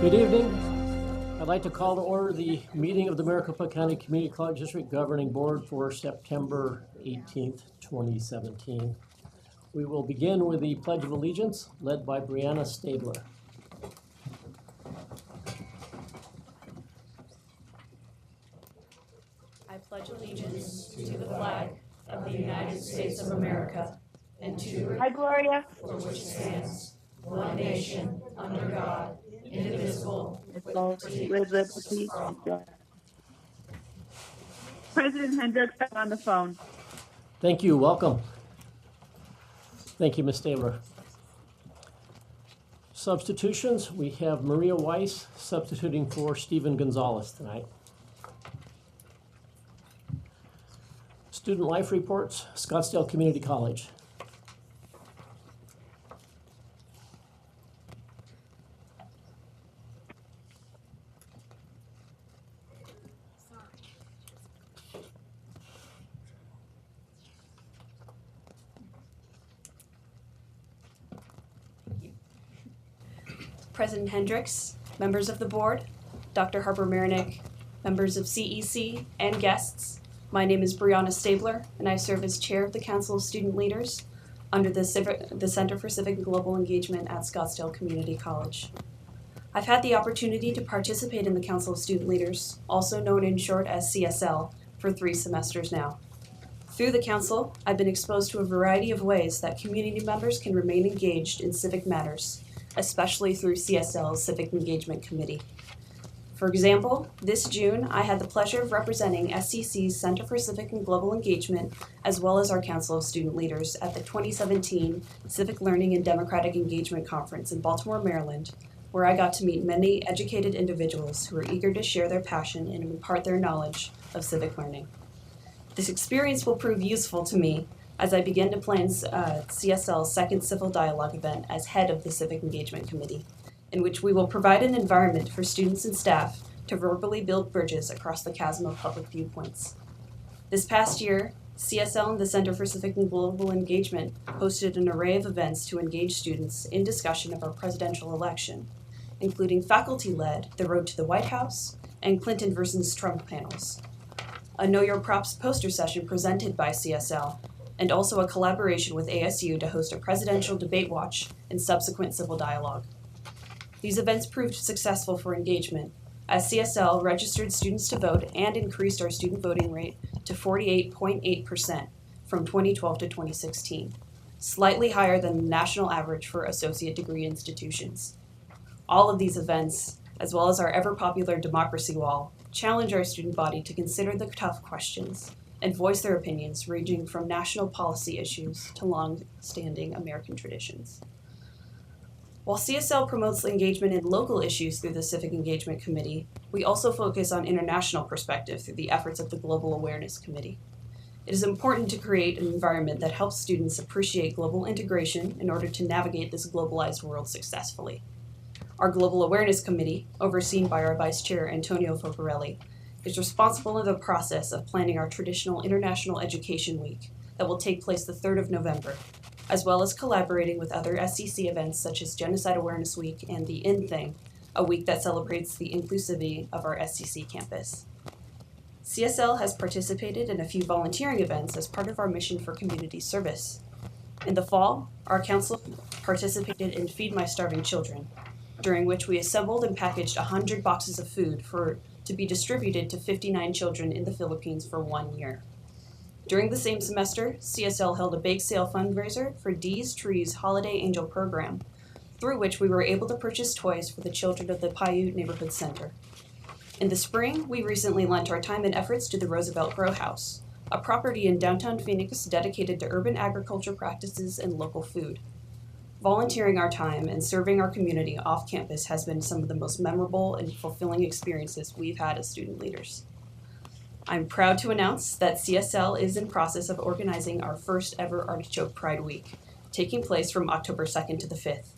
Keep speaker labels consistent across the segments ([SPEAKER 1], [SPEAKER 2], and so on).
[SPEAKER 1] Good evening. I'd like to call to order the meeting of the Maricopa County Community College District Governing Board for September 18th, 2017. We will begin with the Pledge of Allegiance, led by Brianna Stabler.
[SPEAKER 2] I pledge allegiance to the flag of the United States of America and to the republic for which it stands, one nation, under God, indivisible, with liberty for all.
[SPEAKER 3] President Hendricks on the phone.
[SPEAKER 1] Thank you. Welcome. Thank you, Ms. Stabler. Substitutions, we have Maria Weiss substituting for Stephen Gonzalez tonight. Student life reports, Scottsdale Community College.
[SPEAKER 2] President Hendricks, members of the board, Dr. Harper Marinick, members of CEC, and guests, my name is Brianna Stabler, and I serve as chair of the Council of Student Leaders under the Center for Civic and Global Engagement at Scottsdale Community College. I've had the opportunity to participate in the Council of Student Leaders, also known in short as CSL, for 3 semesters now. Through the Council, I've been exposed to a variety of ways that community members can remain engaged in civic matters, especially through CSL's Civic Engagement Committee. For example, this June, I had the pleasure of representing SCC's Center for Civic and Global Engagement, as well as our Council of Student Leaders at the 2017 Civic Learning and Democratic Engagement Conference in Baltimore, Maryland, where I got to meet many educated individuals who are eager to share their passion and impart their knowledge of civic learning. This experience will prove useful to me as I begin to plan CSL's second Civil Dialogue event as head of the Civic Engagement Committee, in which we will provide an environment for students and staff to verbally build bridges across the chasm of public viewpoints. This past year, CSL and the Center for Civic and Global Engagement hosted an array of events to engage students in discussion of our presidential election, including faculty-led The Road to the White House and Clinton versus Trump panels, a Know Your Props poster session presented by CSL, and also a collaboration with ASU to host a presidential debate watch and subsequent civil dialogue. These events proved successful for engagement, as CSL registered students to vote and increased our student voting rate to 48.8% from 2012 to 2016, slightly higher than the national average for associate degree institutions. All of these events, as well as our ever-popular democracy wall, challenge our student body to consider the tough questions and voice their opinions, ranging from national policy issues to long-standing American traditions. While CSL promotes engagement in local issues through the Civic Engagement Committee, we also focus on international perspective through the efforts of the Global Awareness Committee. It is important to create an environment that helps students appreciate global integration in order to navigate this globalized world successfully. Our Global Awareness Committee, overseen by our Vice Chair Antonio Focarelli, is responsible in the process of planning our traditional International Education Week that will take place the 3rd of November, as well as collaborating with other SCC events such as Genocide Awareness Week and the In Thing, a week that celebrates the inclusivity of our SCC campus. CSL has participated in a few volunteering events as part of our mission for community service. In the fall, our council participated in Feed My Starving Children, during which we assembled and packaged 100 boxes of food to be distributed to 59 children in the Philippines for 1 year. During the same semester, CSL held a bake sale fundraiser for Dee's Trees Holiday Angel program, through which we were able to purchase toys for the children of the Paiute Neighborhood Center. In the spring, we recently lent our time and efforts to the Roosevelt Grow House, a property in downtown Phoenix dedicated to urban agriculture practices and local food. Volunteering our time and serving our community off campus has been some of the most memorable and fulfilling experiences we've had as student leaders. I'm proud to announce that CSL is in process of organizing our first ever Artichoke Pride Week, taking place from October 2nd to the 5th.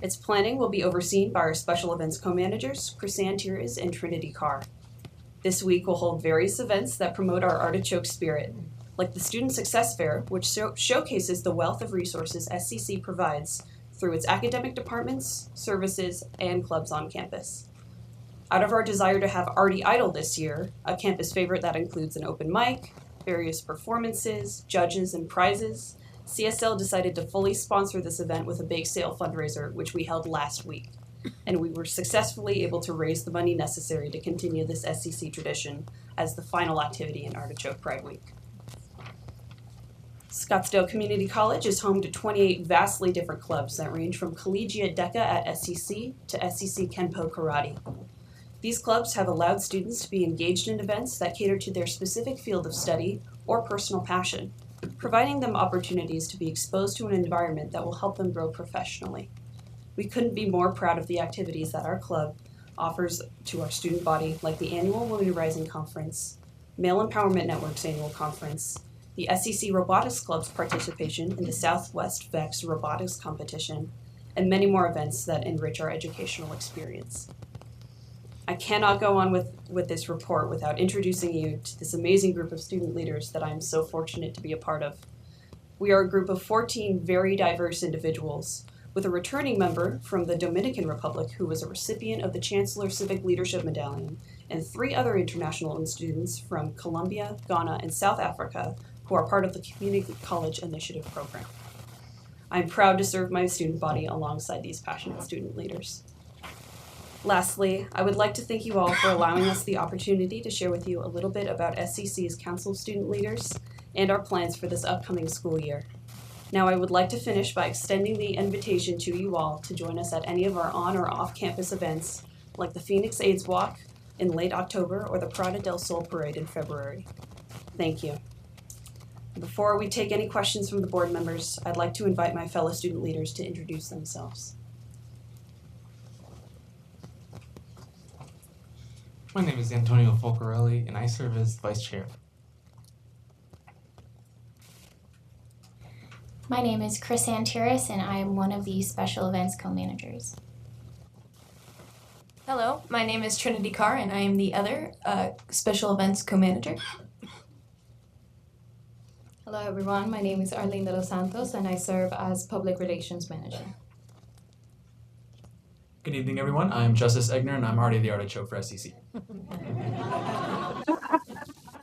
[SPEAKER 2] Its planning will be overseen by our special events co-managers, Chrysan Tiers and Trinity Carr. This week will hold various events that promote our Artichoke spirit, like the Student Success Fair, which showcases the wealth of resources SCC provides through its academic departments, services, and clubs on campus. Out of our desire to have Artie Idol this year, a campus favorite that includes an open mic, various performances, judges, and prizes, CSL decided to fully sponsor this event with a bake sale fundraiser, which we held last week. And we were successfully able to raise the money necessary to continue this SCC tradition as the final activity in Artichoke Pride Week. Scottsdale Community College is home to 28 vastly different clubs that range from collegiate DECA at SCC to SCC Kenpo Karate. These clubs have allowed students to be engaged in events that cater to their specific field of study or personal passion, providing them opportunities to be exposed to an environment that will help them grow professionally. We couldn't be more proud of the activities that our club offers to our student body, like the annual Women Rising Conference, Male Empowerment Network's annual conference, the SEC Robotics Club's participation in the Southwest VEX Robotics Competition, and many more events that enrich our educational experience. I cannot go on with this report without introducing you to this amazing group of student leaders that I am so fortunate to be a part of. We are a group of 14 very diverse individuals, with a returning member from the Dominican Republic who was a recipient of the Chancellor Civic Leadership Medallion, and 3 other international students from Colombia, Ghana, and South Africa who are part of the Community College Initiative program. I'm proud to serve my student body alongside these passionate student leaders. Lastly, I would like to thank you all for allowing us the opportunity to share with you a little bit about SCC's Council of Student Leaders and our plans for this upcoming school year. Now I would like to finish by extending the invitation to you all to join us at any of our on or off-campus events, like the Phoenix AIDS Walk in late October or the Prada del Sol Parade in February. Thank you. Before we take any questions from the board members, I'd like to invite my fellow student leaders to introduce themselves.
[SPEAKER 4] My name is Antonio Folcarelli, and I serve as Vice Chair.
[SPEAKER 5] My name is Chris Antiris, and I am one of the Special Events Co-Managers.
[SPEAKER 6] Hello, my name is Trinity Carr, and I am the other Special Events Co-Manager.
[SPEAKER 7] Hello everyone, my name is Arlene de los Santos and I serve as Public Relations Manager.
[SPEAKER 8] Good evening, everyone. I'm Justice Egner, and I'm Artie the Artichoke for SEC.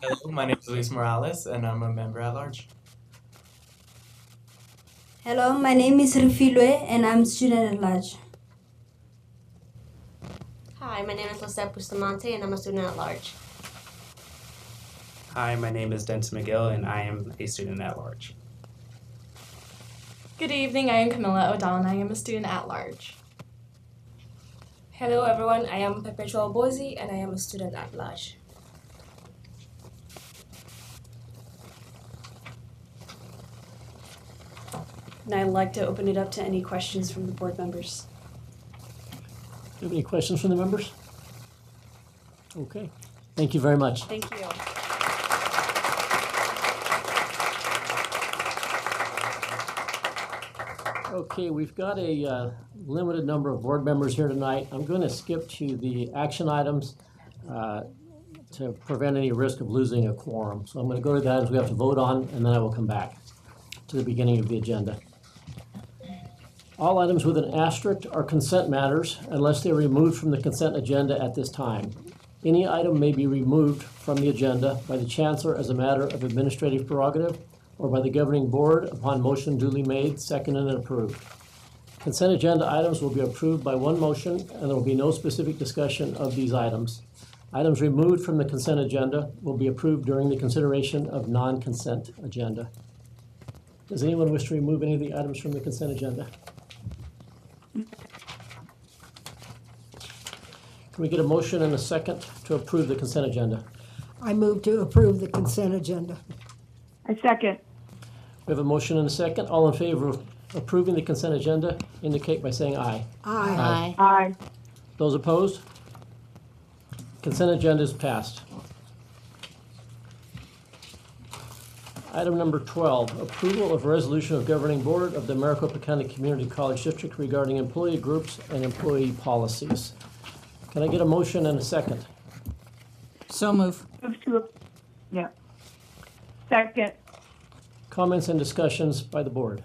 [SPEAKER 4] Hello, my name is Luis Morales, and I'm a member at large.
[SPEAKER 9] Hello, my name is Rufilue, and I'm student at large.
[SPEAKER 10] Hi, my name is Lisette Bustamante, and I'm a student at large.
[SPEAKER 11] Hi, my name is Denton McGill, and I am a student at large.
[SPEAKER 6] Good evening, I am Camilla O'Donnell, and I am a student at large.
[SPEAKER 12] Hello everyone, I am Perpetual Boise, and I am a student at large.
[SPEAKER 2] And I'd like to open it up to any questions from the board members.
[SPEAKER 1] Do you have any questions from the members? Okay, thank you very much.
[SPEAKER 2] Thank you.
[SPEAKER 1] Okay, we've got a limited number of board members here tonight. I'm going to skip to the action items to prevent any risk of losing a quorum. So I'm going to go to the items we have to vote on, and then I will come back to the beginning of the agenda. All items with an asterisk are consent matters unless they are removed from the consent agenda at this time. Any item may be removed from the agenda by the Chancellor as a matter of administrative prerogative or by the governing board upon motion duly made, seconded, and approved. Consent agenda items will be approved by one motion, and there will be no specific discussion of these items. Items removed from the consent agenda will be approved during the consideration of non-consent agenda. Does anyone wish to remove any of the items from the consent agenda? Can we get a motion and a second to approve the consent agenda?
[SPEAKER 13] I move to approve the consent agenda.
[SPEAKER 3] I second.
[SPEAKER 1] We have a motion and a second. All in favor of approving the consent agenda indicate by saying aye.
[SPEAKER 13] Aye.
[SPEAKER 3] Aye. Aye.
[SPEAKER 1] Those opposed? Consent agenda is passed. Item number 12, approval of resolution of governing board of the Maricopa County Community College District regarding employee groups and employee policies. Can I get a motion and a second?
[SPEAKER 7] So move.
[SPEAKER 3] Move to, yeah. Second.
[SPEAKER 1] Comments and discussions by the board?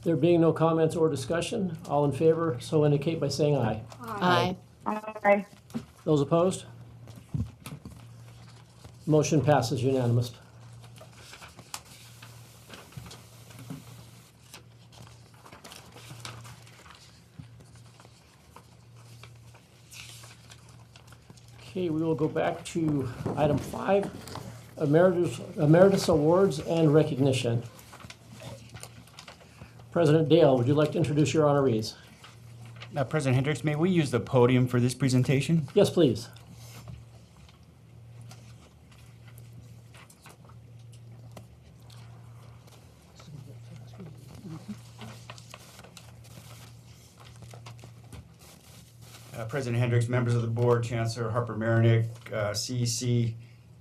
[SPEAKER 1] There being no comments or discussion, all in favor so indicate by saying aye.
[SPEAKER 13] Aye.
[SPEAKER 3] Aye.
[SPEAKER 1] Those opposed? Motion passes unanimous. Okay, we will go back to item 5, emeritus awards and recognition. President Dale, would you like to introduce your honorees?
[SPEAKER 14] President Hendricks, may we use the podium for this presentation?
[SPEAKER 1] Yes, please.
[SPEAKER 14] President Hendricks, members of the board, Chancellor Harper Marinick, CEC,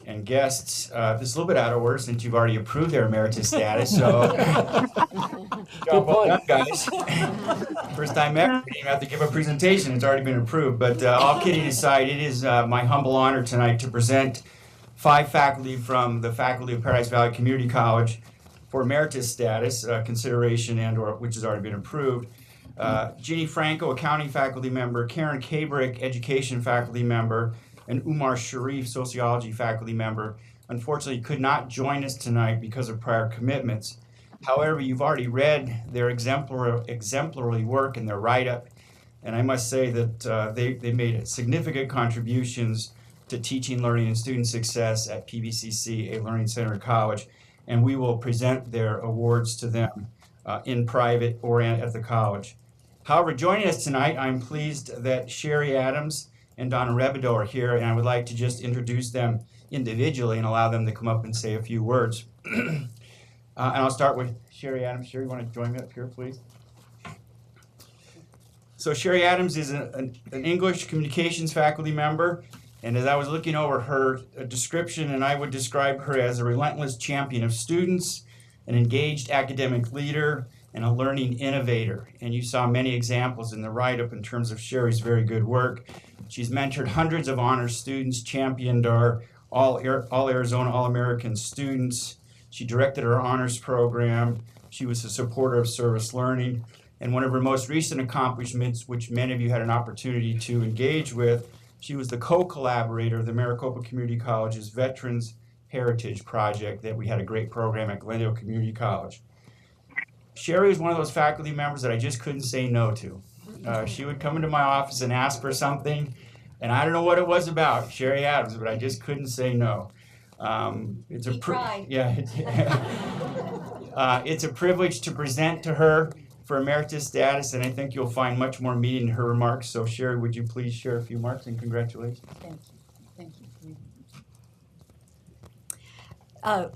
[SPEAKER 14] and guests. This is a little bit out of order since you've already approved their emeritus status, so
[SPEAKER 1] Good point.
[SPEAKER 14] guys. First time ever, we didn't have to give a presentation, it's already been approved. But all kidding aside, it is my humble honor tonight to present 5 faculty from the faculty of Paradise Valley Community College for emeritus status, consideration and/or which has already been approved. Ginny Franco, accounting faculty member, Karen Kabrick, education faculty member, and Umar Sharif, sociology faculty member, unfortunately could not join us tonight because of prior commitments. However, you've already read their exemplary work in their write-up, and I must say that they made significant contributions to teaching, learning, and student success at PVCC, a learning center college, and we will present their awards to them in private or at the college. However, joining us tonight, I'm pleased that Sherry Adams and Donna Rebido are here, and I would like to just introduce them individually and allow them to come up and say a few words. And I'll start with Sherry Adams. Sherry, you want to join me up here, please? So Sherry Adams is an English communications faculty member, and as I was looking over her description, and I would describe her as a relentless champion of students, an engaged academic leader, and a learning innovator. And you saw many examples in the write-up in terms of Sherry's very good work. She's mentored hundreds of honors students, championed our all Arizona All-American students. She directed our honors program. She was a supporter of service learning. And one of her most recent accomplishments, which many of you had an opportunity to engage with, she was the co-collaborator of the Maricopa Community College's Veterans Heritage Project that we had a great program at Glendale Community College. Sherry was one of those faculty members that I just couldn't say no to. She would come into my office and ask for something, and I don't know what it was about Sherry Adams, but I just couldn't say no. It's a privilege to present to her for emeritus status, and I think you'll find much more meaning in her remarks. So Sherry, would you please share a few remarks and congratulations?
[SPEAKER 15] Thank you. Thank you.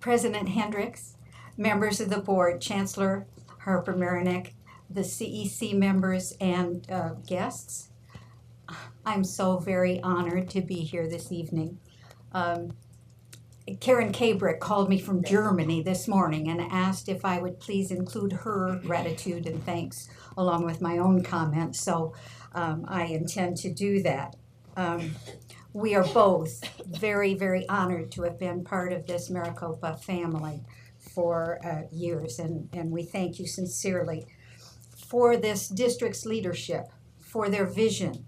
[SPEAKER 15] President Hendricks, members of the board, Chancellor Harper Marinick, the CEC members and guests, I'm so very honored to be here this evening. Karen Kabrick called me from Germany this morning and asked if I would please include her gratitude and thanks along with my own comments, so I intend to do that. We are both very, very honored to have been part of this Maricopa family for years, and we thank you sincerely for this district's leadership, for their vision,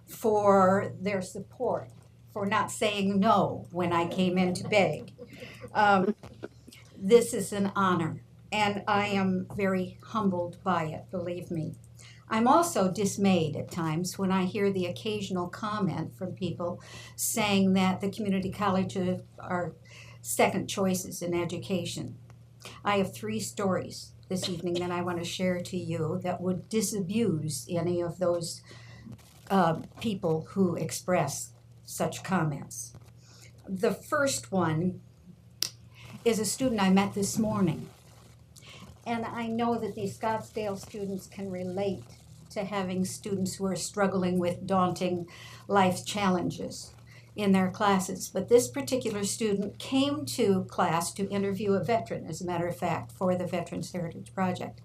[SPEAKER 15] for their support, for not saying no when I came in to beg. This is an honor, and I am very humbled by it, believe me. I'm also dismayed at times when I hear the occasional comment from people saying that the community colleges are second choices in education. I have 3 stories this evening that I want to share to you that would disabuse any of those people who express such comments. The first one is a student I met this morning. And I know that these Scottsdale students can relate to having students who are struggling with daunting life challenges in their classes. But this particular student came to class to interview a veteran, as a matter of fact, for the Veterans Heritage Project.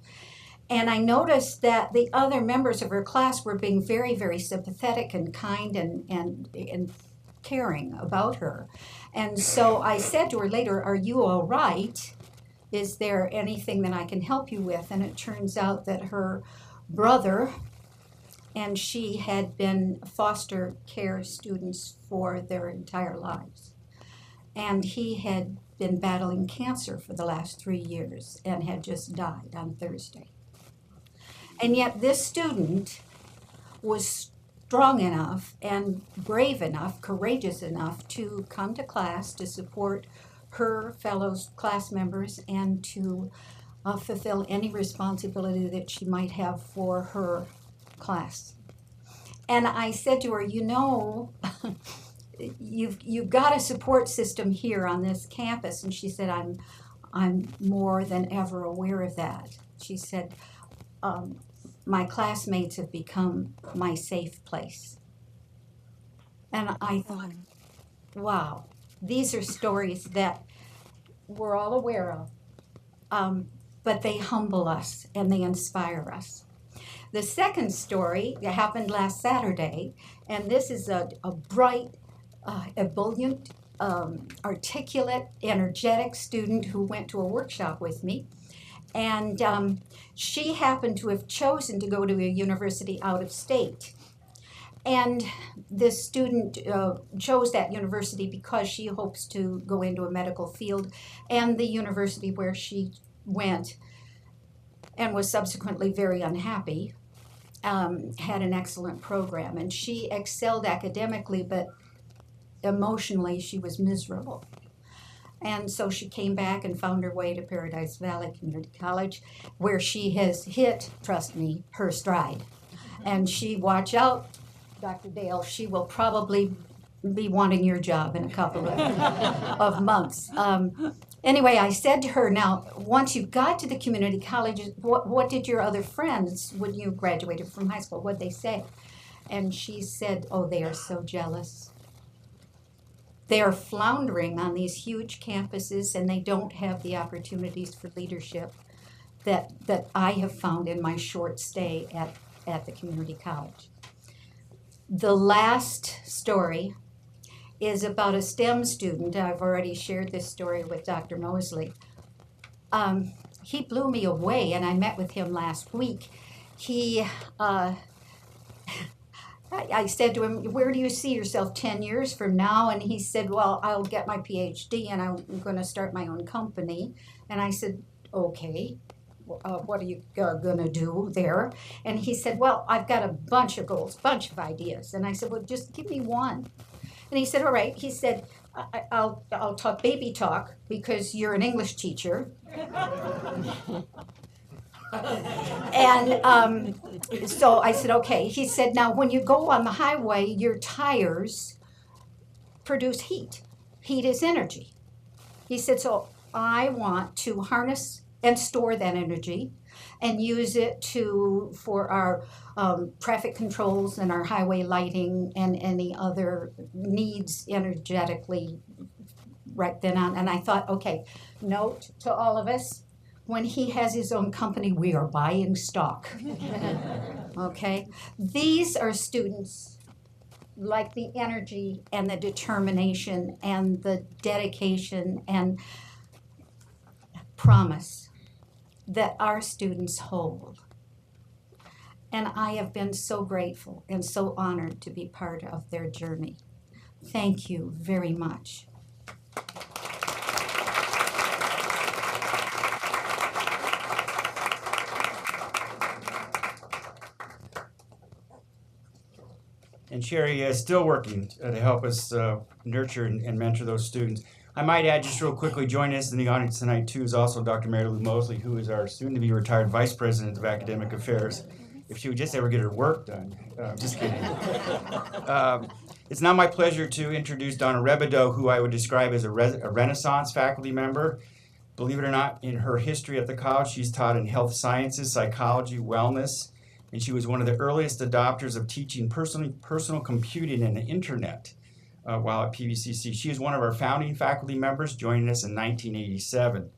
[SPEAKER 15] And I noticed that the other members of her class were being very, very sympathetic and kind and caring about her. And so I said to her later, "Are you all right?" is there anything that I can help you with? And it turns out that her brother and she had been foster care students for their entire lives. And he had been battling cancer for the last 3 years and had just died on Thursday. And yet this student was strong enough and brave enough, courageous enough to come to class to support her fellow class members and to fulfill any responsibility that she might have for her class. And I said to her, you know, you've got a support system here on this campus. And she said, I'm more than ever aware of that. She said, my classmates have become my safe place. And I thought, wow, these are stories that we're all aware of, but they humble us and they inspire us. The second story happened last Saturday, and this is a bright, ebullient, articulate, energetic student who went to a workshop with me. And she happened to have chosen to go to a university out of state. And this student chose that university because she hopes to go into a medical field, and the university where she went and was subsequently very unhappy had an excellent program. And she excelled academically, but emotionally she was miserable. And so she came back and found her way to Paradise Valley Community College, where she has hit, trust me, her stride. And she, watch out, Dr. Dale, she will probably be wanting your job in a couple of months. Anyway, I said to her, now, once you got to the community college, what did your other friends, when you graduated from high school, what'd they say? And she said, oh, they are so jealous. They are floundering on these huge campuses, and they don't have the opportunities for leadership that I have found in my short stay at the community college. The last story is about a STEM student. I've already shared this story with Dr. Mosley. He blew me away, and I met with him last week. I said to him, where do you see yourself 10 years from now? And he said, well, I'll get my PhD and I'm going to start my own company. And I said, okay, what are you going to do there? And he said, well, I've got a bunch of goals, bunch of ideas. And I said, well, just give me one. And he said, all right. He said, I'll talk baby talk because you're an English teacher. And so I said, okay. He said, now when you go on the highway, your tires produce heat. Heat is energy. He said, so I want to harness and store that energy and use it for our traffic controls and our highway lighting and any other needs energetically right then on. And I thought, okay, note to all of us, when he has his own company, we are buying stock. Okay? These are students like the energy and the determination and the dedication and promise that our students hold. And I have been so grateful and so honored to be part of their journey. Thank you very much.
[SPEAKER 14] And Sherry is still working to help us nurture and mentor those students. I might add just real quickly, joining us in the audience tonight too is also Dr. Meredith Mosley, who is our soon-to-be retired Vice President of Academic Affairs. If she would just ever get her work done. Just kidding. It's now my pleasure to introduce Donna Rebideau, who I would describe as a Renaissance faculty member. Believe it or not, in her history at the college, she's taught in health sciences, psychology, wellness, and she was one of the earliest adopters of teaching personal computing and the internet while at PVCC. She is one of our founding faculty members, joining us in 1987.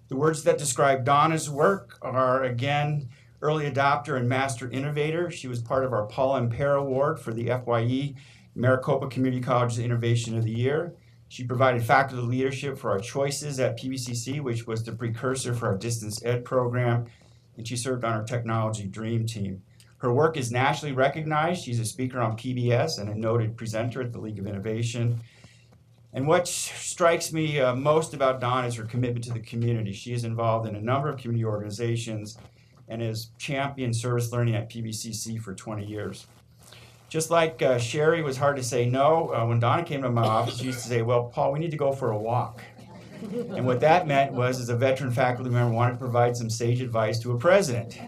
[SPEAKER 14] The words that describe Donna's work are, again, early adopter and master innovator. She was part of our Paula Impera Award for the FYE Maricopa Community College Innovation of the Year. She provided faculty leadership for our choices at PVCC, which was the precursor for our distance ed program, and she served on our technology dream team. Her work is nationally recognized. She's a speaker on PBS and a noted presenter at the League of Innovation. And what strikes me most about Dawn is her commitment to the community. She is involved in a number of community organizations and has championed service learning at PVCC for 20 years. Just like Sherry was hard to say no, when Donna came to my office, she used to say, well, Paul, we need to go for a walk. And what that meant was, as a veteran faculty member, wanted to provide some sage advice to a president.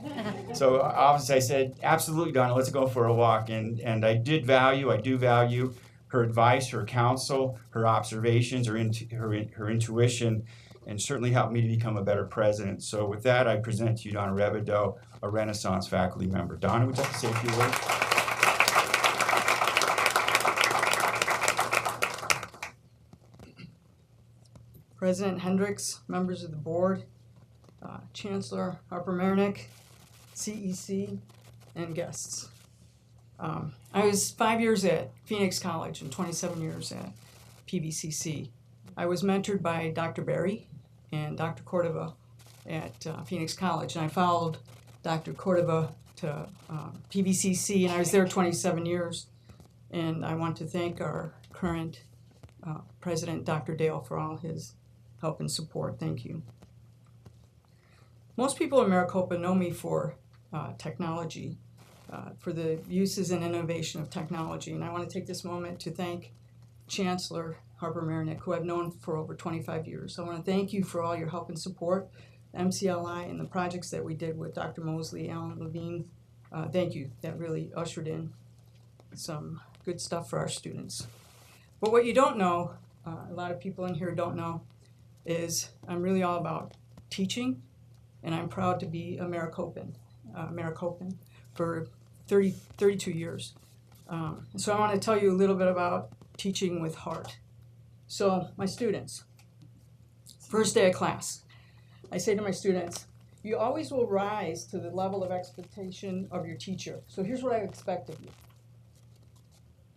[SPEAKER 14] So obviously I said, absolutely, Donna, let's go for a walk. And I do value her advice, her counsel, her observations, her intuition, and certainly helped me to become a better president. So with that, I present to you Donna Rebideau, a Renaissance faculty member. Donna, would you like to say a few words?
[SPEAKER 16] President Hendricks, members of the board, Chancellor Harper-Marinick, CEC, and guests. I was 5 years at Phoenix College and 27 years at PVCC. I was mentored by Dr. Berry and Dr. Cordova at Phoenix College, and I followed Dr. Cordova to PVCC, and I was there 27 years. And I want to thank our current President, Dr. Dale, for all his help and support. Thank you. Most people in Maricopa know me for technology, for the uses and innovation of technology. And I want to take this moment to thank Chancellor Harper-Marinick, who I've known for over 25 years. I want to thank you for all your help and support, MCLI, and the projects that we did with Dr. Mosley, Alan Levine. Thank you. That really ushered in some good stuff for our students. But what you don't know, a lot of people in here don't know, is I'm really all about teaching, and I'm proud to be a Maricopan for 32 years. So I want to tell you a little bit about teaching with heart. So my students, first day of class, I say to my students, you always will rise to the level of expectation of your teacher. So here's what I expect of you.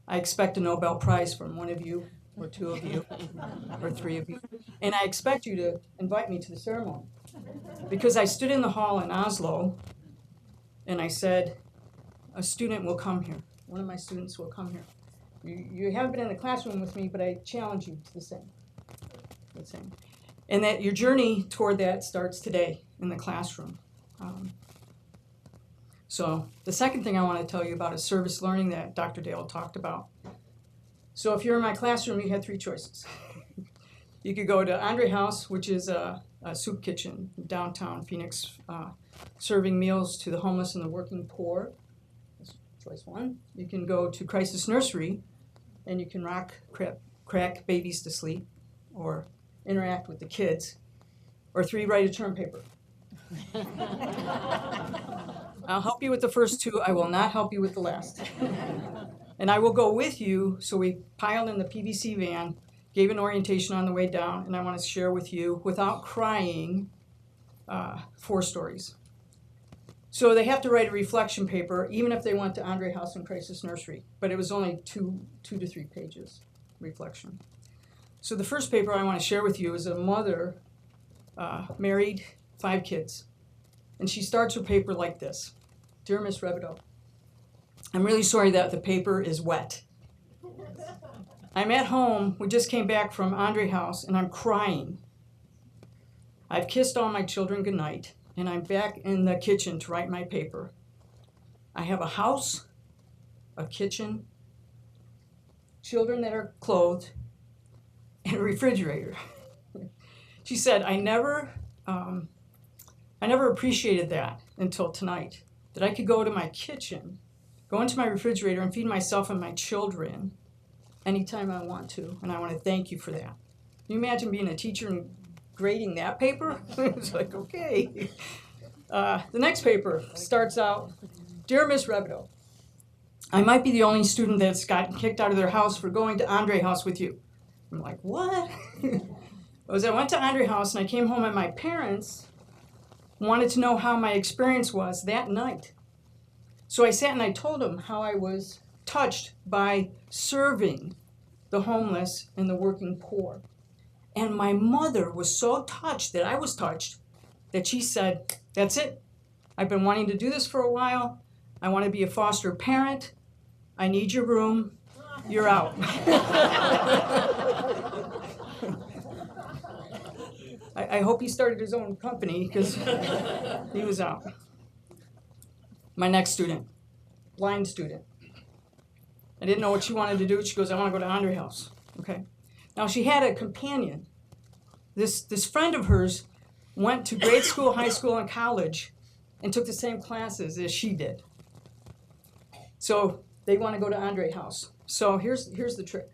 [SPEAKER 16] I expect a Nobel Prize from one of you, or two of you, or three of you. And I expect you to invite me to the ceremony. Because I stood in the hall in Oslo, and I said, a student will come here. One of my students will come here. You haven't been in the classroom with me, but I challenge you to the same. And that your journey toward that starts today in the classroom. So the second thing I want to tell you about is service learning that Dr. Dale talked about. So if you're in my classroom, you had three choices. You could go to Andre House, which is a soup kitchen in downtown Phoenix, serving meals to the homeless and the working poor. That's choice one. You can go to Crisis Nursery, and you can crack babies to sleep, or interact with the kids. Or three, write a term paper. I'll help you with the first two. I will not help you with the last. And I will go with you. So we piled in the PVC van, gave an orientation on the way down, and I want to share with you, without crying, 4 stories. So they have to write a reflection paper, even if they went to Andre House and Crisis Nursery. But it was only 2 to 3 pages reflection. So the first paper I want to share with you is a mother, married, 5 kids. And she starts her paper like this. Dear Miss Rebideau, I'm really sorry that the paper is wet. I'm at home. We just came back from Andre House, and I'm crying. I've kissed all my children goodnight, and I'm back in the kitchen to write my paper. I have a house, a kitchen, children that are clothed, and a refrigerator. She said, I never appreciated that until tonight, that I could go to my kitchen, go into my refrigerator, and feed myself and my children anytime I want to, and I want to thank you for that. Can you imagine being a teacher and grading that paper? It's like, okay. The next paper starts out, Dear Miss Rebideau, I might be the only student that's gotten kicked out of their house for going to Andre House with you. I'm like, what? I went to Andre House, and I came home, and my parents wanted to know how my experience was that night. So I sat and I told them how I was touched by serving the homeless, and the working poor. And my mother was so touched that I was touched that she said, that's it. I've been wanting to do this for a while. I want to be a foster parent. I need your room. You're out. I hope he started his own company because he was out. My next student, blind student. I didn't know what she wanted to do. She goes, I want to go to Andre House. Okay. Now she had a companion. This friend of hers went to grade school, high school, and college and took the same classes as she did. So they want to go to Andre House. So here's the trick.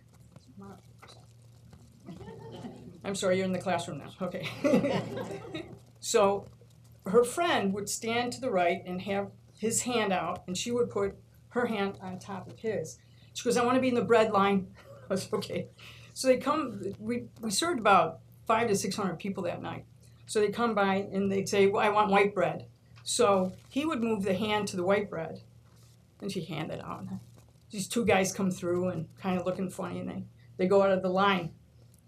[SPEAKER 16] I'm sorry, you're in the classroom now. Okay. So her friend would stand to the right and have his hand out, and she would put her hand on top of his. She goes, I want to be in the bread line. I was okay. So they come, we served about 500 to 600 people that night. So they come by and they'd say, well, I want white bread. So he would move the hand to the white bread, and she handed it out. These two guys come through and kind of looking funny, and they go out of the line.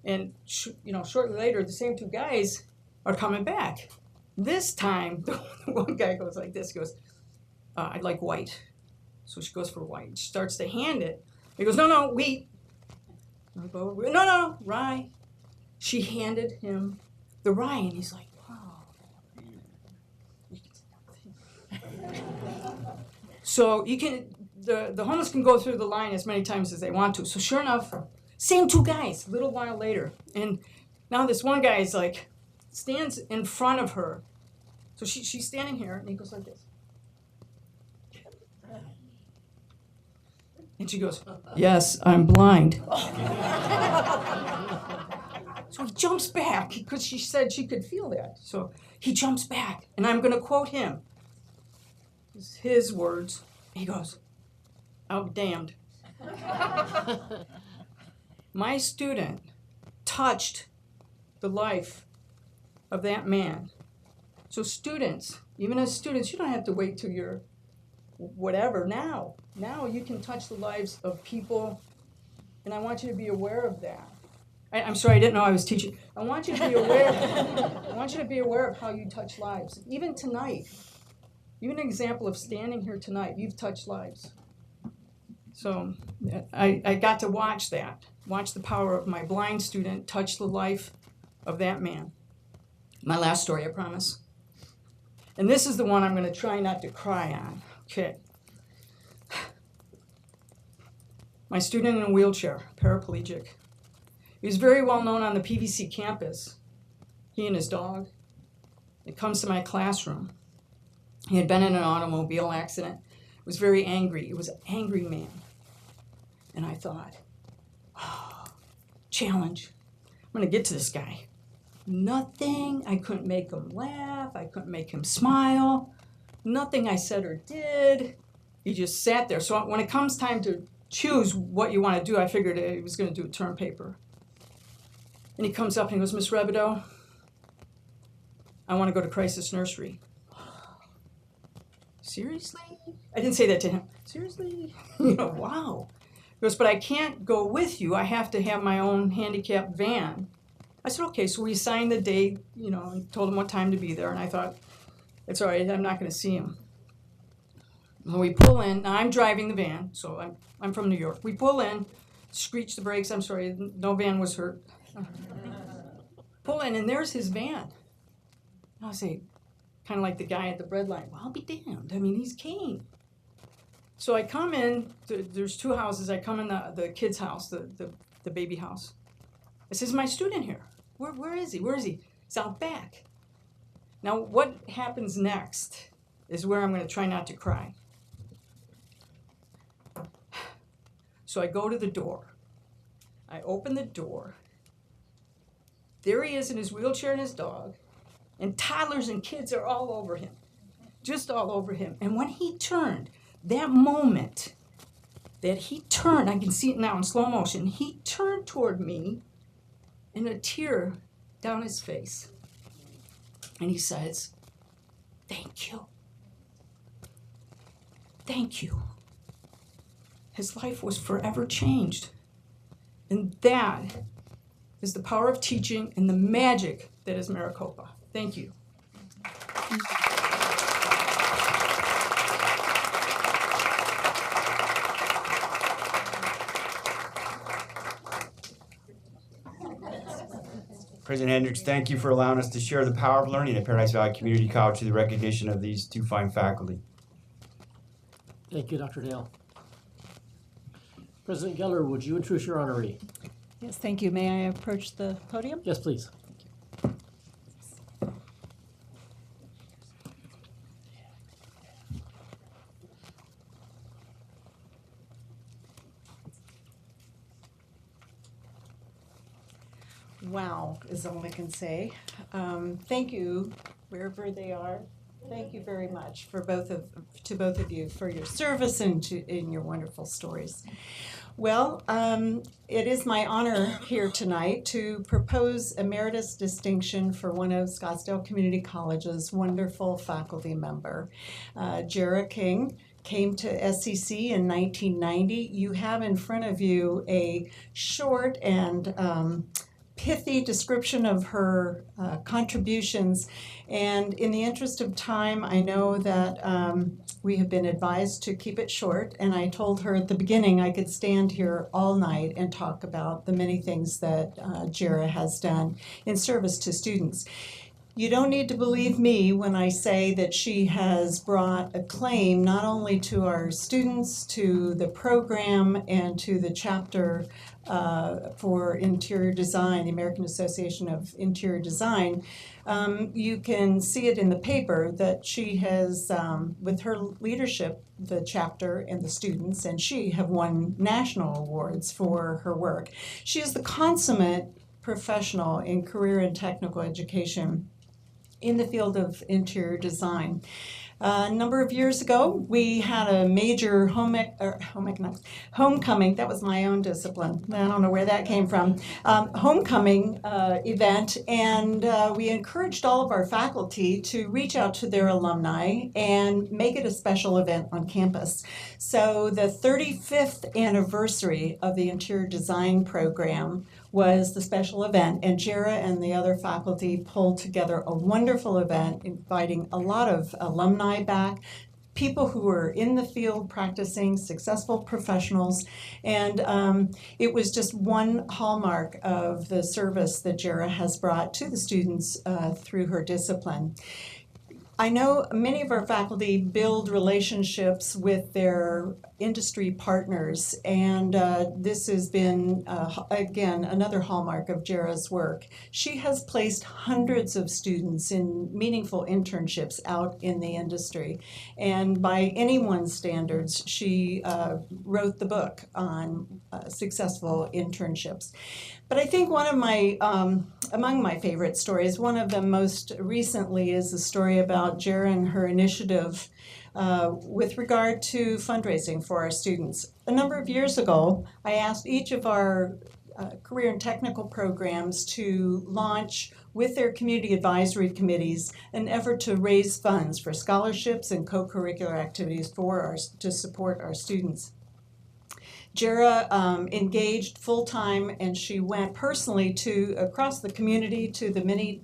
[SPEAKER 16] And shortly later, the same two guys are coming back. This time, the one guy goes like this. He goes, I'd like white. So she goes for white. She starts to hand it. He goes, no, wheat. I go, no, rye. She handed him the rye, and he's like, wow. So you can, the homeless can go through the line as many times as they want to. So sure enough, same two guys, a little while later. And now this one guy is like, stands in front of her. So she's standing here, and he goes like this. And she goes, yes, I'm blind. So he jumps back, because she said she could feel that. So he jumps back, and I'm going to quote him. It's his words. He goes, I'll be damned. My student touched the life of that man. So students, even as students, you don't have to wait till you're whatever. Now you can touch the lives of people, and I want you to be aware of that. I'm sorry, I didn't know I was teaching. I want you to be aware. I want you to be aware of how you touch lives. Even tonight, even an example of standing here tonight, you've touched lives. So I got to watch that. Watch the power of my blind student touch the life of that man. My last story, I promise. And this is the one I'm going to try not to cry on. Okay. My student in a wheelchair, paraplegic. He was very well known on the PVC campus. He and his dog. He comes to my classroom. He had been in an automobile accident. Was very angry. He was an angry man. And I thought, challenge. I'm going to get to this guy. Nothing. I couldn't make him laugh. I couldn't make him smile. Nothing I said or did. He just sat there. So when it comes time to choose what you want to do, I figured he was going to do a term paper. And he comes up and he goes, Miss Rebido, I want to go to crisis nursery. Seriously? I didn't say that to him. Seriously? Wow. He goes, but I can't go with you. I have to have my own handicapped van. I said, okay. So we assigned the date, and told him what time to be there. And I thought, it's all right. I'm not going to see him. When we pull in, now I'm driving the van, so I'm from New York. We pull in, screech the brakes. I'm sorry, no van was hurt. Pull in, and there's his van. I say, kind of like the guy at the bread line, well, I'll be damned. I mean, he's cane. So I come in, there's two houses. I come in the kid's house, the baby house. I says, my student here. Where is he? Where is he? He's out back. Now, what happens next is where I'm going to try not to cry. So I go to the door. I open the door. There he is in his wheelchair and his dog. And toddlers and kids are all over him. Just all over him. And when he turned, that moment that he turned, I can see it now in slow motion, he turned toward me and a tear down his face. And he says, thank you. Thank you. His life was forever changed. And that is the power of teaching and the magic that is Maricopa. Thank you.
[SPEAKER 14] President Hendricks, thank you for allowing us to share the power of learning at Paradise Valley Community College through the recognition of these two fine faculty.
[SPEAKER 1] Thank you, Dr. Dale. President Geller, would you introduce your honoree?
[SPEAKER 17] Yes, thank you. May I approach the podium?
[SPEAKER 1] Yes, please.
[SPEAKER 17] Wow, is all I can say. Thank you, wherever they are. Thank you very much for both of you for your service and in your wonderful stories. Well, it is my honor here tonight to propose emeritus distinction for one of Scottsdale Community College's wonderful faculty member, Jarrett King. Came to SCC in 1990. You have in front of you a short and pithy description of her contributions, and in the interest of time, I know that we have been advised to keep it short, and I told her at the beginning I could stand here all night and talk about the many things that Jarrett has done in service to students. You don't need to believe me when I say that she has brought acclaim not only to our students, to the program, and to the chapter for interior design, the American Association of Interior Design. You can see it in the paper that she has, with her leadership, the chapter and the students, and she have won national awards for her work. She is the consummate professional in career and technical education in the field of interior design. A number of years ago, we had a major homecoming. That was my own discipline. I don't know where that came from. Homecoming event, and we encouraged all of our faculty to reach out to their alumni and make it a special event on campus. So the 35th anniversary of the interior design program was the special event, and Jarrett and the other faculty pulled together a wonderful event inviting a lot of alumni back, people who were in the field practicing, successful professionals, and it was just one hallmark of the service that Jarrett has brought to the students through her discipline. I know many of our faculty build relationships with their industry partners, and this has been, again, another hallmark of Jarrett's work. She has placed hundreds of students in meaningful internships out in the industry, and by anyone's standards, she wrote the book on successful internships. But I think one of my, among my favorite stories, one of them most recently is the story about Jarrett and her initiative with regard to fundraising for our students. A number of years ago, I asked each of our career and technical programs to launch with their community advisory committees an effort to raise funds for scholarships and co-curricular activities to support our students. Jarrett engaged full-time, and she went personally across the community to the many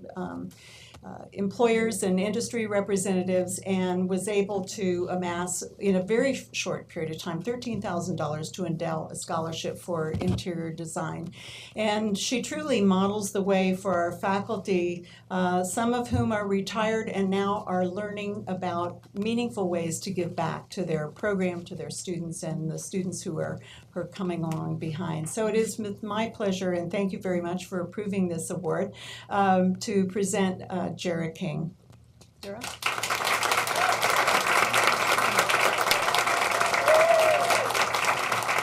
[SPEAKER 17] employers and industry representatives, and was able to amass in a very short period of time $13,000 to endow a scholarship for interior design. And she truly models the way for our faculty, some of whom are retired and now are learning about meaningful ways to give back to their program, to their students, and the students who are coming along behind. So it is with my pleasure, and thank you very much for approving this award, to present Jarrett King. Jarrett?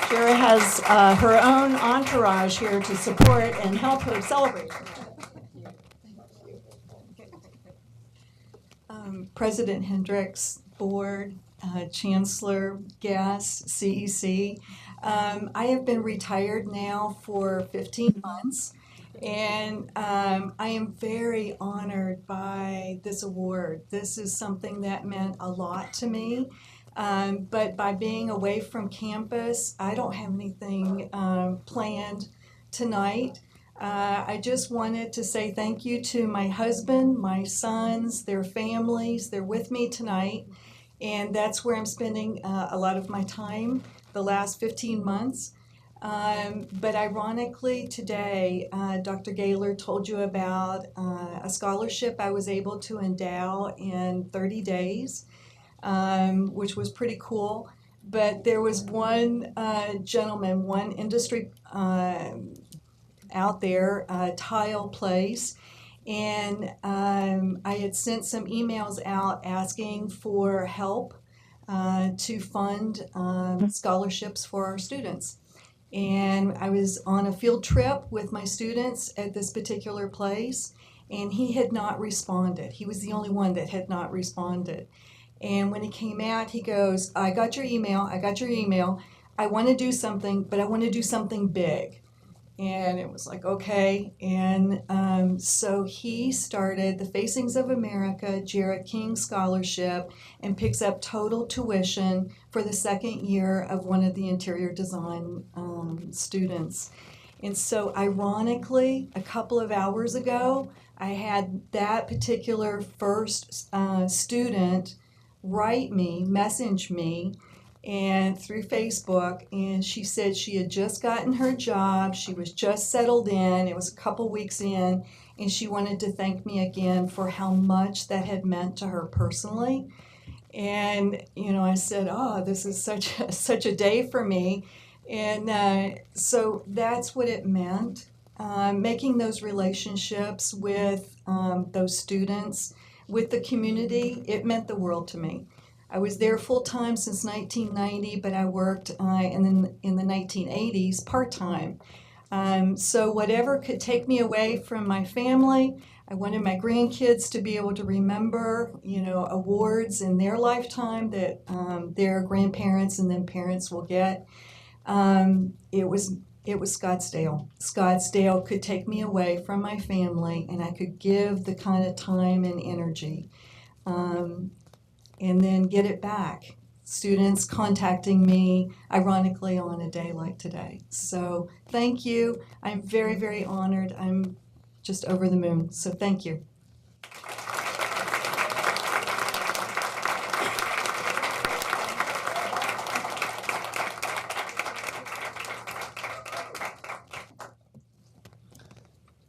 [SPEAKER 17] Jarrett has her own entourage here to support and help her celebrate. President Hendricks, board, Chancellor, guests, CEC. I have been retired now for 15 months, and I am very honored by this award. This is something that meant a lot to me, but by being away from campus, I don't have anything planned tonight. I just wanted to say thank you to my husband, my sons, their families. They're with me tonight, and that's where I'm spending a lot of my time the last 15 months. But ironically, today, Dr. Gaylor told you about a scholarship I was able to endow in 30 days, which was pretty cool. But there was one gentleman, one industry out there, Tile Place, and I had sent some emails out asking for help to fund scholarships for our students. And I was on a field trip with my students at this particular place, and he had not responded. He was the only one that had not responded. And when he came out, he goes, I got your email. I want to do something, but I want to do something big. And it was like, okay. And so he started the Facings of America Jarrett King Scholarship and picks up total tuition for the second year of one of the interior design students. And so ironically, a couple of hours ago, I had that particular first student message me, and through Facebook, and she said she had just gotten her job, she was just settled in, it was a couple weeks in, and she wanted to thank me again for how much that had meant to her personally. And I said, oh, this is such a day for me. And so that's what it meant, making those relationships with those students, with the community. It meant the world to me. I was there full-time since 1990, but I worked in the 1980s part-time. So whatever could take me away from my family, I wanted my grandkids to be able to remember, awards in their lifetime that their grandparents and then parents will get. It was Scottsdale. Scottsdale could take me away from my family, and I could give the kind of time and energy. And then get it back. Students contacting me, ironically, on a day like today. So thank you. I'm very, very honored. I'm just over the moon. So thank you.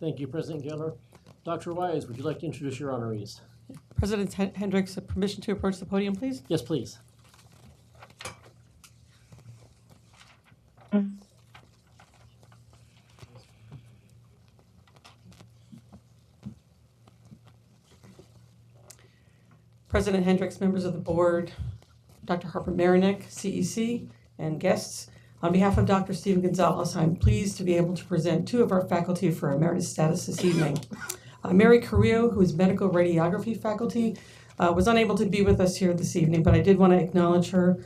[SPEAKER 1] Thank you, President Gaylor. Dr. Wise, would you like to introduce your honorees?
[SPEAKER 18] President Hendricks, permission to approach the podium, please?
[SPEAKER 1] Yes, please.
[SPEAKER 18] President Hendricks, members of the board, Dr. Harper Marinick, CEC, and guests, on behalf of Dr. Stephen Gonzalez, I'm pleased to be able to present two of our faculty for emeritus status this evening. Mary Carrillo, who is medical radiography faculty, was unable to be with us here this evening, but I did want to acknowledge her.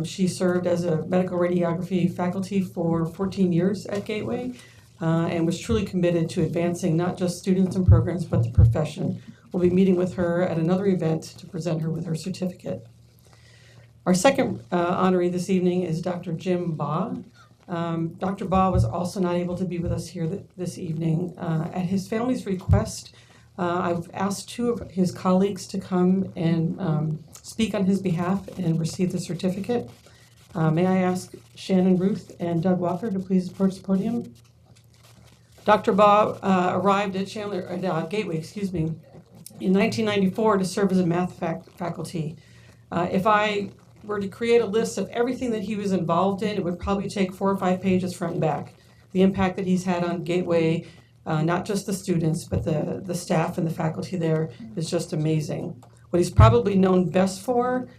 [SPEAKER 18] She served as a medical radiography faculty for 14 years at Gateway and was truly committed to advancing not just students and programs, but the profession. We'll be meeting with her at another event to present her with her certificate. Our second honoree this evening is Dr. Jim Baugh. Dr. Baugh was also not able to be with us here this evening. At his family's request, I've asked two of his colleagues to come and speak on his behalf and receive the certificate. May I ask Shannon Ruth and Doug Walker to please approach the podium? Dr. Baugh arrived at Gateway, in 1994 to serve as a math faculty. If I were to create a list of everything that he was involved in, it would probably take 4 or 5 pages front and back. The impact that he's had on Gateway, not just the students, but the staff and the faculty there is just amazing. What he's probably known best for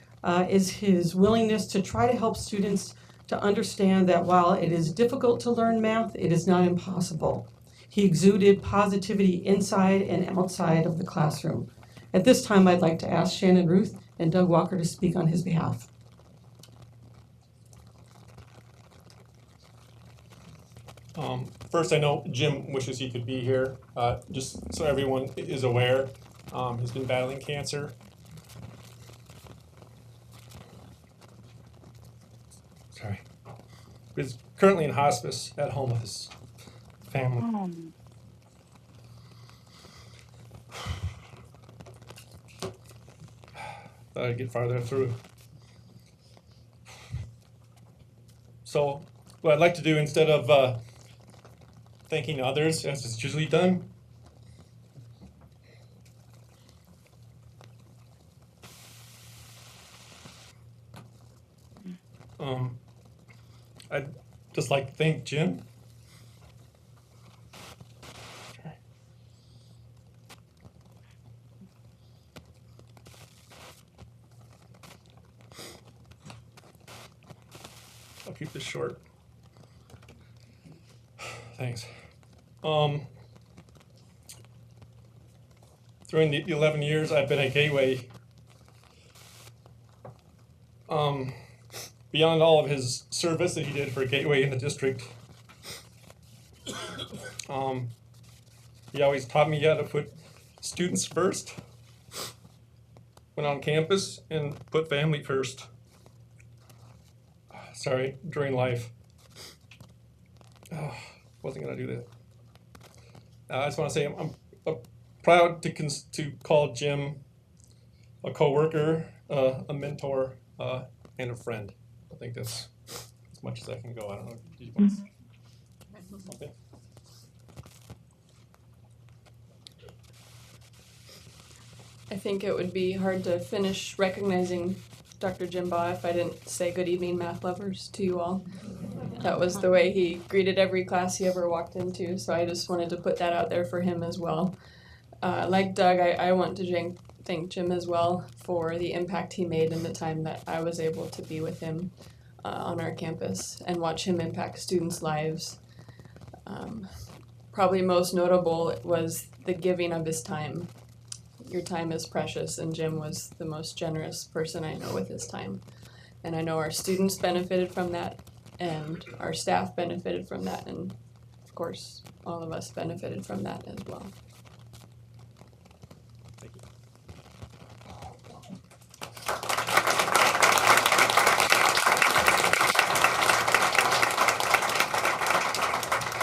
[SPEAKER 18] is his willingness to try to help students to understand that while it is difficult to learn math, it is not impossible. He exuded positivity inside and outside of the classroom. At this time, I'd like to ask Shannon Ruth and Doug Walker to speak on his behalf.
[SPEAKER 19] First, I know Jim wishes he could be here. Just so everyone is aware, he's been battling cancer. Sorry. He's currently in hospice at home with his family. Thought I'd get farther through. So, what I'd like to do instead of thanking others, as it's usually done, I'd just like to thank Jim. I'll keep this short. Thanks. During the 11 years I've been at Gateway, beyond all of his service that he did for Gateway in the district, he always taught me how to put students first when on campus and put family first. Sorry, during life. Wasn't gonna do that. I just want to say I'm proud to call Jim a coworker, a mentor, and a friend. I think that's as much as I can go. I don't know. Do you want to say something?
[SPEAKER 2] I think it would be hard to finish recognizing Dr. Jim Baugh if I didn't say good evening, math lovers, to you all. That was the way he greeted every class he ever walked into, so I just wanted to put that out there for him as well. Like Doug, I want to thank Jim as well for the impact he made in the time that I was able to be with him on our campus and watch him impact students' lives. Probably most notable was the giving of his time. Your time is precious, and Jim was the most generous person I know with his time. And I know our students benefited from that, and our staff benefited from that, and of course, all of us benefited from that as well.
[SPEAKER 19] Thank you.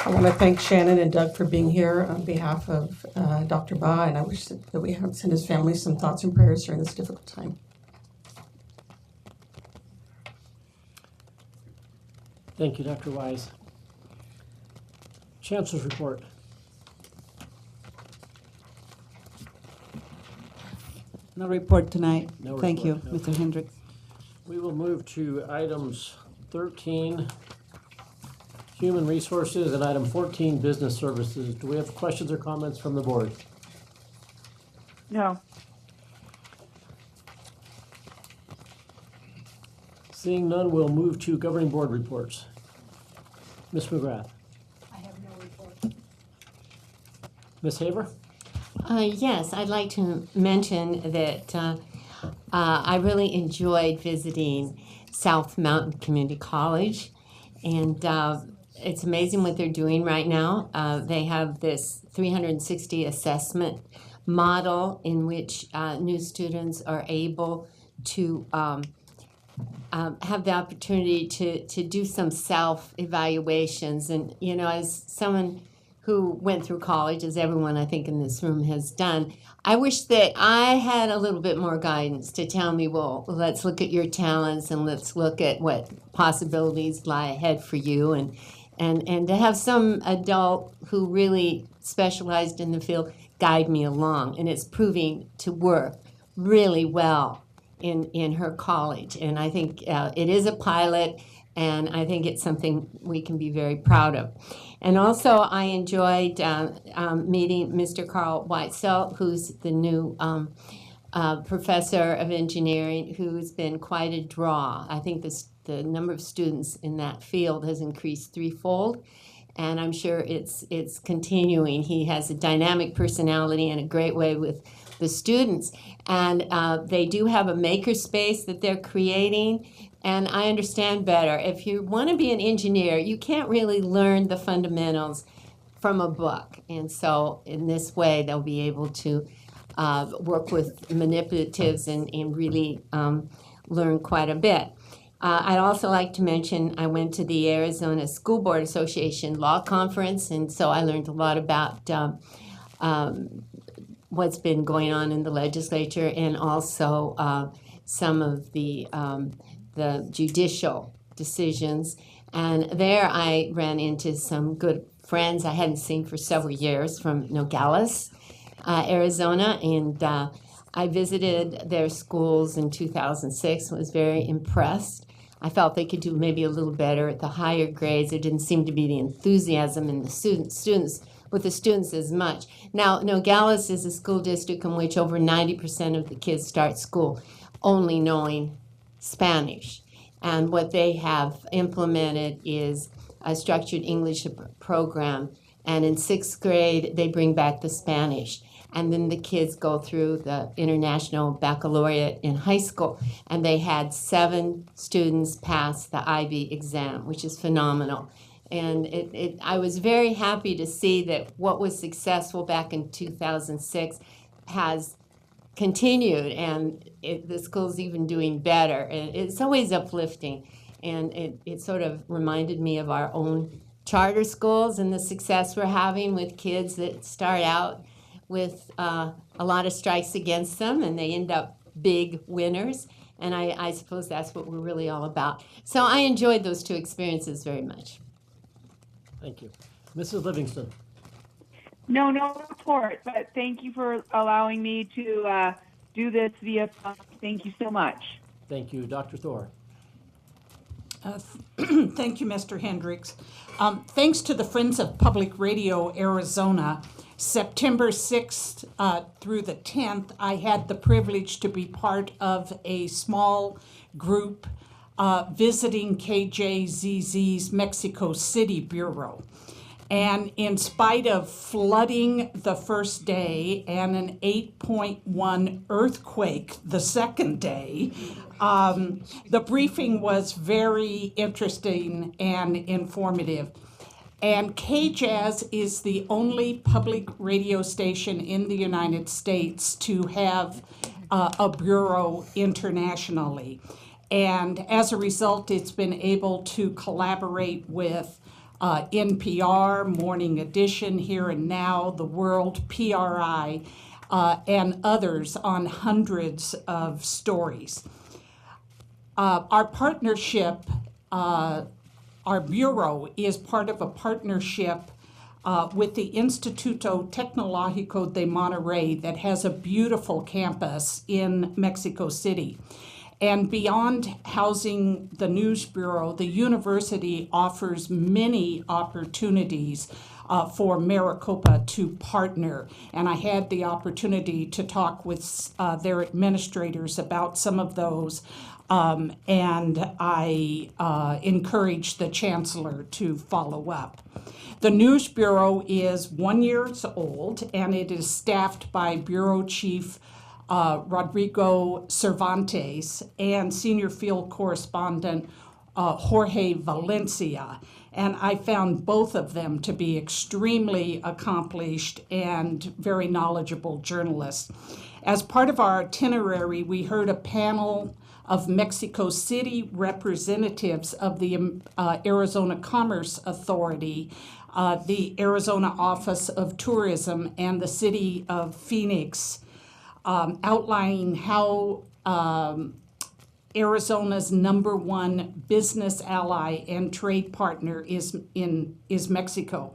[SPEAKER 18] I want to thank Shannon and Doug for being here on behalf of Dr. Baugh, and I wish that we have sent his family some thoughts and prayers during this difficult time.
[SPEAKER 1] Thank you, Dr. Wise. Chancellor's report.
[SPEAKER 20] No report tonight.
[SPEAKER 1] No
[SPEAKER 20] Thank
[SPEAKER 1] report,
[SPEAKER 20] you,
[SPEAKER 1] no.
[SPEAKER 20] Mr. Hendricks.
[SPEAKER 1] We will move to items 13, Human Resources, and item 14, Business Services. Do we have questions or comments from the board?
[SPEAKER 3] No.
[SPEAKER 1] Seeing none, we'll move to Governing Board reports. Ms. McGrath.
[SPEAKER 7] I have no report.
[SPEAKER 1] Ms. Haver?
[SPEAKER 21] Yes, I'd like to mention that I really enjoyed visiting South Mountain Community College, and it's amazing what they're doing right now. They have this 360 assessment model in which new students are able to have the opportunity to do some self-evaluations. And, you know, as someone who went through college, as everyone I think in this room has done, I wish that I had a little bit more guidance to tell me, well, let's look at your talents and let's look at what possibilities lie ahead for you, and to have some adult who really specialized in the field guide me along. And it's proving to work really well in her college. And I think it is a pilot, and I think it's something we can be very proud of. And also, I enjoyed meeting Mr. Carl Weitzel, who's the new professor of engineering, who's been quite a draw. I think the number of students in that field has increased threefold, and I'm sure it's continuing. He has a dynamic personality and a great way with the students, and they do have a makerspace that they're creating. And I understand better. If you want to be an engineer, you can't really learn the fundamentals from a book. And so in this way, they'll be able to work with manipulatives and really learn quite a bit. I'd also like to mention I went to the Arizona School Board Association Law Conference, and so I learned a lot about what's been going on in the legislature and also some of the judicial decisions. And there I ran into some good friends I hadn't seen for several years from Nogales, Arizona, and I visited their schools in 2006 and was very impressed. I felt they could do maybe a little better at the higher grades. There didn't seem to be the enthusiasm in the students with the students as much. Now, Nogales is a school district in which over 90% of the kids start school only knowing Spanish. And what they have implemented is a structured English program. And in 6th grade, they bring back the Spanish. And then the kids go through the International Baccalaureate in high school. And they had 7 students pass the IB exam, which is phenomenal. And I was very happy to see that what was successful back in 2006 has continued, and the school's even doing better. And it's always uplifting. And it sort of reminded me of our own charter schools and the success we're having with kids that start out with a lot of strikes against them, and they end up big winners. And I suppose that's what we're really all about. So I enjoyed those 2 experiences very much.
[SPEAKER 1] Thank you. Mrs. Livingston.
[SPEAKER 3] No report, but thank you for allowing me to do this via phone. Thank you so much.
[SPEAKER 1] Thank you. Dr. Thor.
[SPEAKER 5] Thank you, Mr. Hendricks. Thanks to the Friends of Public Radio Arizona, September 6th through the 10th, I had the privilege to be part of a small group visiting KJZZ's Mexico City Bureau. And in spite of flooding the first day and an 8.1 earthquake the second day, the briefing was very interesting and informative. And KJAZ is the only public radio station in the United States to have a bureau internationally. And as a result, it's been able to collaborate with NPR, Morning Edition, Here and Now, The World, PRI, and others on hundreds of stories. Our partnership, our bureau is part of a partnership with the Instituto Tecnológico de Monterrey that has a beautiful campus in Mexico City. And beyond housing the News Bureau, the university offers many opportunities for Maricopa to partner. And I had the opportunity to talk with their administrators about some of those. And I encourage the chancellor to follow up. The News Bureau is 1 year old, and it is staffed by Bureau Chief Rodrigo Cervantes and Senior Field Correspondent Jorge Valencia. And I found both of them to be extremely accomplished and very knowledgeable journalists. As part of our itinerary, we heard a panel of Mexico City representatives of the Arizona Commerce Authority, the Arizona Office of Tourism, and the City of Phoenix, outlining how Arizona's #1 business ally and trade partner is Mexico.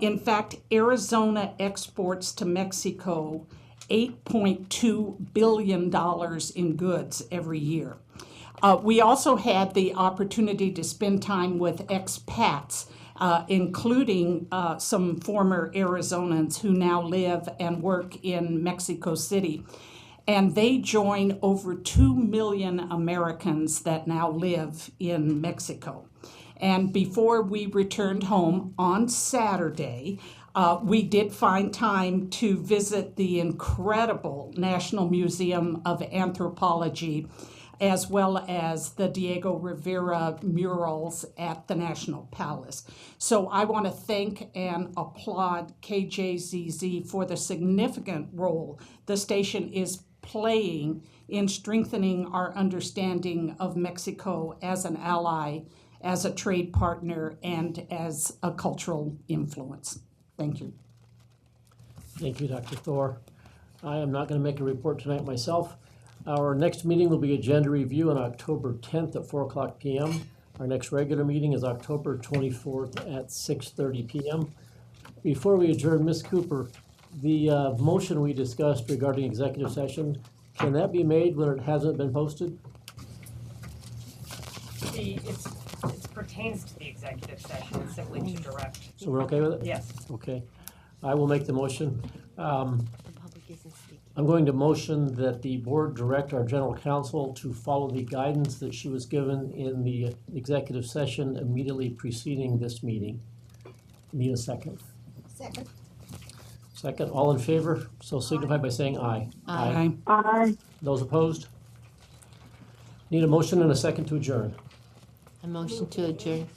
[SPEAKER 5] In fact, Arizona exports to Mexico $8.2 billion in goods every year. We also had the opportunity to spend time with expats, including some former Arizonans who now live and work in Mexico City. And they join over 2 million Americans that now live in Mexico. And before we returned home on Saturday, we did find time to visit the incredible National Museum of Anthropology, as well as the Diego Rivera murals at the National Palace. So I want to thank and applaud KJZZ for the significant role the station is playing in strengthening our understanding of Mexico as an ally, as a trade partner, and as a cultural influence. Thank you.
[SPEAKER 1] Thank you, Dr. Thor. I am not going to make a report tonight myself. Our next meeting will be agenda review on October 10th at 4 o'clock p.m. Our next regular meeting is October 24th at 6:30 p.m. Before we adjourn, Ms. Cooper, the motion we discussed regarding executive session, can that be made when it hasn't been posted?
[SPEAKER 8] It pertains to the executive session, simply to direct.
[SPEAKER 1] So we're okay with it?
[SPEAKER 8] Yes.
[SPEAKER 1] Okay. I will make the motion. I'm going to motion that the board direct our general counsel to follow the guidance that she was given in the executive session immediately preceding this meeting. Need a second?
[SPEAKER 15] Second.
[SPEAKER 1] Second, all in favor, so signify by saying aye.
[SPEAKER 5] Aye.
[SPEAKER 3] Aye.
[SPEAKER 1] Those opposed? Need a motion and a second to adjourn.
[SPEAKER 21] A motion to adjourn.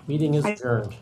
[SPEAKER 1] Meeting is adjourned.